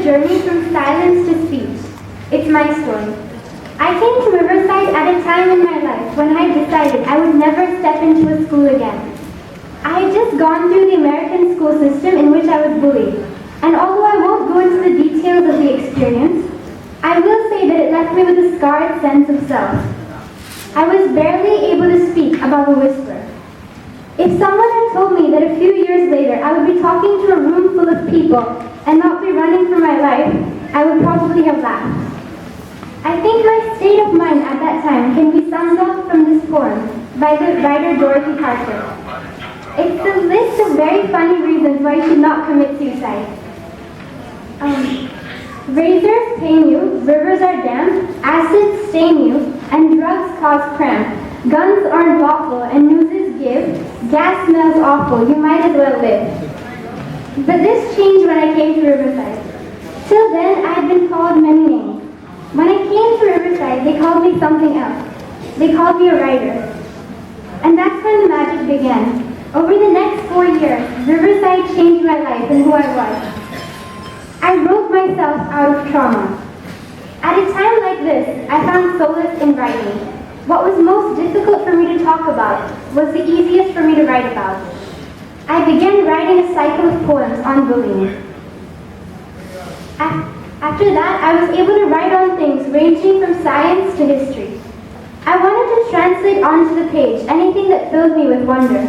journey from silence to speech. It's my story. I came to Riverside at a time in my life when I decided I would never step into a school again. I had just gone through the American school system in which I was bullied, and although I won't go into the details of the experience, I will say that it left me with a scarred sense of self. I was barely able to speak above a whisper. If someone had told me that a few years later I would be talking to a room full of people and not be running for my life, I would probably have laughed. I think my state of mind at that time can be summed up from this poem by the writer Dorothy Parker. It's a list of very funny reasons why you should not commit suicide. Razors pain you, rivers are damp, acids stain you, and drugs cause cramp. Guns aren't lawful, and nooses give. Gas smells awful, you might as well live. But this changed when I came to Riverside. Till then, I had been called many names. When I came to Riverside, they called me something else. They called me a writer. And that's when the magic began. Over the next 4 years, Riverside changed my life and who I was. I wrote myself out of trauma. At a time like this, I found solace in writing. What was most difficult for me to talk about was the easiest for me to write about. I began writing a cycle of poems on bullying. After that, I was able to write on things ranging from science to history. I wanted to translate onto the page anything that filled me with wonder.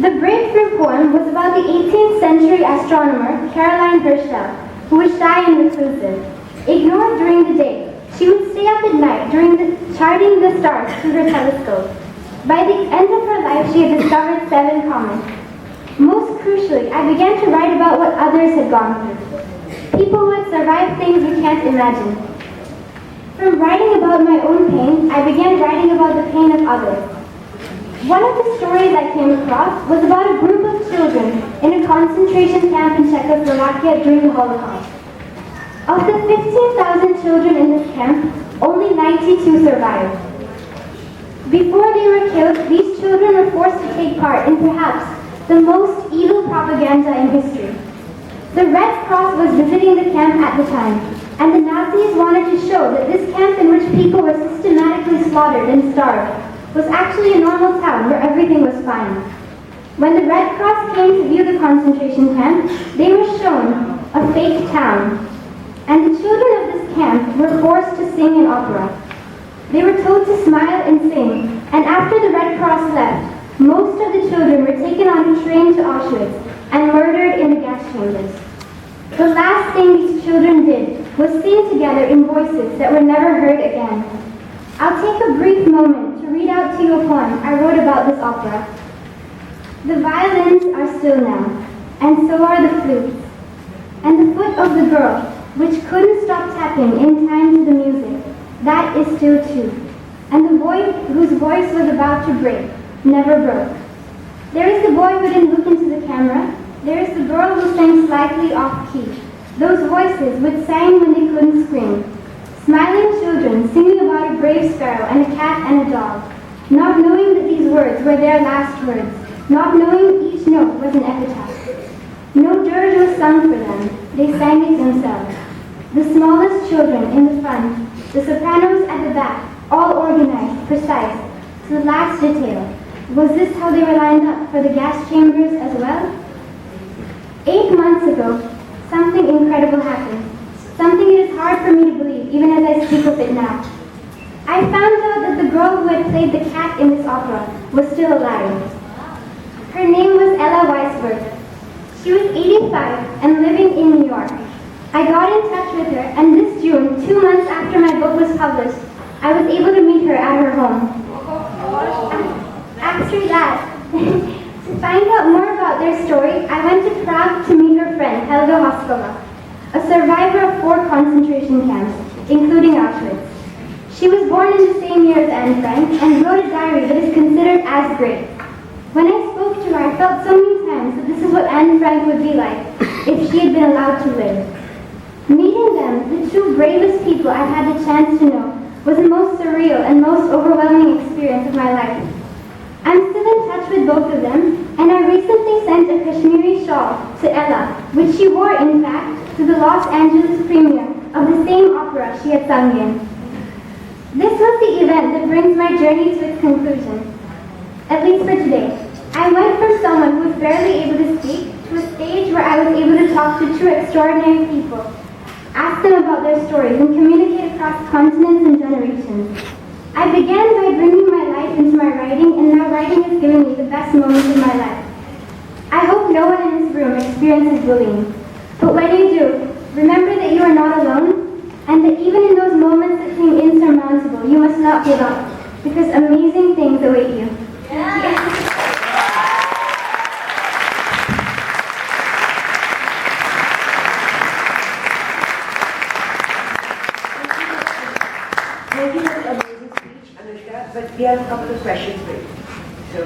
The breakthrough poem was about the 18th century astronomer Caroline Herschel, who was shy and reclusive. Ignored during the day, she would stay up at night charting the stars through her telescope. By the end of her life, she had discovered 7 comets. Most crucially, I began to write about what others had gone through. People who had survived things we can't imagine. From writing about my own pain, I began writing about the pain of others. One of the stories I came across was about a group of children in a concentration camp in Czechoslovakia during the Holocaust. Of the 15,000 children in this camp, only 92 survived. Before they were killed, these children were forced to take part in perhaps the most evil propaganda in history. The Red Cross was visiting the camp at the time, and the Nazis wanted to show that this camp in which people were systematically slaughtered and starved was actually a normal town where everything was fine. When the Red Cross came to view the concentration camp, they were shown a fake town, and the children of this camp were forced to sing an opera. They were told to smile and sing, and after the Red Cross left, most of the children were taken on a train to Auschwitz and murdered in the gas chambers. The last thing these children did was sing together in voices that were never heard again. I'll take a brief moment to read out to you a poem I wrote about this opera. The violins are still now, and so are the flutes. And the foot of the girl, which couldn't stop tapping in time to the music, that is still too. And the boy whose voice was about to break, never broke. There is the boy who didn't look into the camera. There is the girl who sang slightly off key. Those voices which sang when they couldn't scream. Smiling children singing about a brave sparrow and a cat and a dog, not knowing that these words were their last words, not knowing each note was an epitaph. No dirge was sung for them, they sang it themselves. The smallest children in the front, the sopranos at the back, all organized, precise, to the last detail. Was this how they were lined up for the gas chambers as well? 8 months ago, something incredible happened. Something it is hard for me to believe, even as I speak of it now. I found out that the girl who had played the cat in this opera was still alive. Her name was Ella Weisberg. She was 85 and living in New York. I got in touch with her, and this June, 2 months after my book was published, I was able to meet her at her home. After that, to find out more about their story, I went to Prague to meet her friend, Helga Hoskova, a survivor of 4 concentration camps, including Auschwitz. She was born in the same year as Anne Frank and wrote a diary that is considered as great. When I spoke to her, I felt so many times that this is what Anne Frank would be like if she had been allowed to live. Meeting them, the 2 bravest people I've had the chance to know, was the most surreal and most overwhelming experience of my life. I'm still in touch with both of them, and I recently sent a Kashmiri shawl to Ella, which she wore, in fact, to the Los Angeles premiere of the same opera she had sung in. This was the event that brings my journey to its conclusion, at least for today. I went from someone who was barely able to speak to a stage where I was able to talk to two extraordinary people, ask them about their stories, and communicate across continents and generations. I began by bringing my life into my writing, and now writing has given me the best moments of my life. I hope no one in this room experiences bullying, but when you do, remember that you are not alone, and that even in those moments that seem insurmountable, you must not give up, because amazing things await you. Yes. Thank you for the amazing speech, Anushka, but we have a couple of questions for you. So,